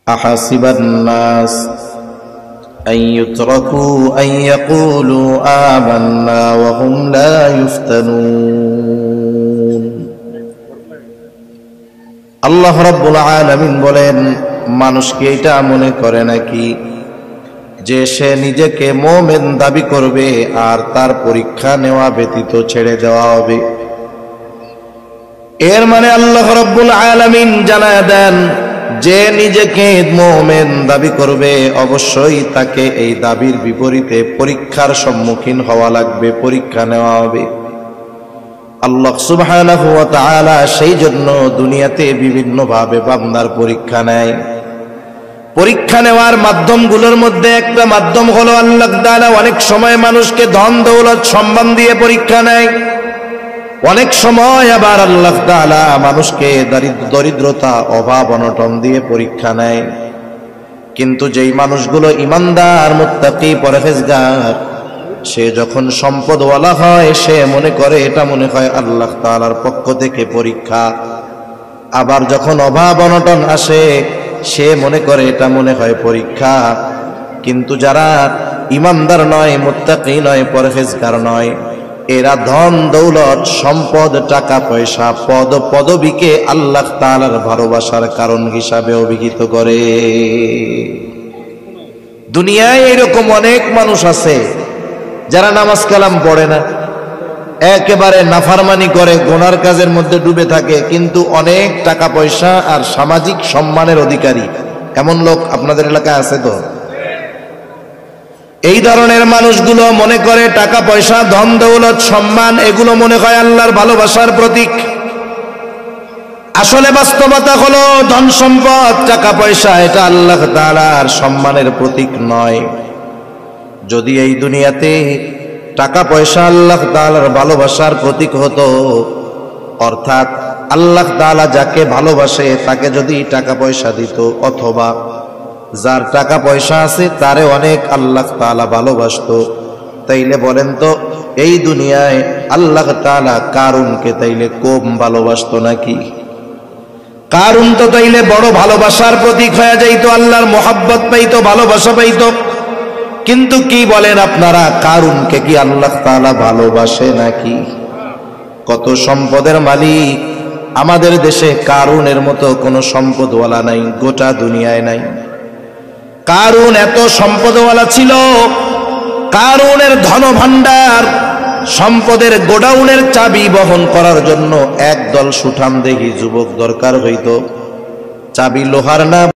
أحسب الناس أن يتركوا أن يقولوا آمنا وهم لا يفتنون আল্লাহ রাব্বুল আলামিন বলেন, মানুষ কি এটা মনে করে নাকি যে সে নিজেকে মুমিন দাবি করবে আর তার পরীক্ষা নেওয়া ব্যতীত ছেড়ে দেওয়া হবে? এর মানে আল্লাহ রাব্বুল আলামিন জানায় দেন, যে নিজেকে মুমিন দাবি করবে অবশ্যই তাকে এই দাবির বিপরীতে পরীক্ষার সম্মুখীন হওয়া লাগবে, পরীক্ষা নেওয়া হবে। আল্লাহ সুবহানাহু ওয়া তাআলা সেই জন্য দুনিয়াতে বিভিন্ন ভাবে বান্দার পরীক্ষা নেয়। পরীক্ষা নেওয়ার মাধ্যমগুলোর মধ্যে একটা মাধ্যম হলো আল্লাহ তাআলা অনেক সময় মানুষকে ধন দৌলত সম্মান দিয়ে পরীক্ষা নেয়, অনেক সময় আবার আল্লাহ তাআলা মানুষকে দরিদ্রতা অভাব অনটন দিয়ে পরীক্ষা নেয়। কিন্তু যেই মানুষগুলো ইমানদার মুত্তাকি পরহেজগার, সে যখন সম্পদওয়ালা হয় সে মনে করে এটা মনে হয় আল্লাহ তাআলার পক্ষ থেকে পরীক্ষা। আবার যখন অভাব অনটন আসে সে মনে করে এটা মনে হয় পরীক্ষা। কিন্তু যারা ইমানদার নয়, মুত্তাকি নয়, পরহেজগার নয়, এরা ধন দৌলত সম্পদ টাকা পয়সা পদ পদবীকে আল্লাহ তাআলার ভালোবাসার কারণ হিসাবে অভিহিত করে। দুনিয়ায় এরকম অনেক মানুষ আছে যারা নামাজ কালাম পড়ে না, একেবারে নাফরমানি করে, গুনার কাজের মধ্যে ডুবে থাকে, কিন্তু অনেক টাকা পয়সা আর সামাজিক সম্মানের অধিকারী। এমন লোক আপনাদের এলাকায় আছে তো? এই ধরনের মানুষগুলো মনে করে টাকা পয়সা ধন দৌলত সম্মান এগুলো মনে হয় আল্লাহর ভালোবাসার প্রতীক। আসলে বাস্তবতা হলো ধন সম্পদ টাকা পয়সা এটা আল্লাহ তাআলার সম্মানের প্রতীক নয়। যদি এই দুনিয়াতে টাকা পয়সা আল্লাহ তাআলার ভালোবাসার প্রতীক হতো, অর্থাৎ আল্লাহ তাআলা যাকে ভালোবাসে তাকে যদি টাকা পয়সা দিত, অথবা যার টাকা পয়সা আছে তারে অনেক আল্লাহ তাআলা ভালোবাসতো, তাইলে বলেন তো এই দুনিয়ায় আল্লাহ তাআলা কারুনকে তাইলে কম ভালোবাসতো নাকি? কারুন তো তাইলে বড় ভালোবাসার প্রতীক হয়ে যাইতো, আল্লাহর মোহাব্বত পাইতো, ভালোবাসা পাইতো। কিন্তু কি বলেন আপনারা, কারুনকে কি আল্লাহ তাআলা ভালোবাসে নাকি? কত সম্পদের মালিক! আমাদের দেশে কারুনের মতো কোনো সম্পদওয়ালা নাই, গোটা দুনিয়ায় নাই। কারুন এত সম্পদওয়ালা ছিল, কারুনের ধন ভান্ডার সম্পদের গোডাউনের চাবি বহন করার জন্য একদল সুঠামদেহী যুবক দরকার হইতো। চাবি লোহার না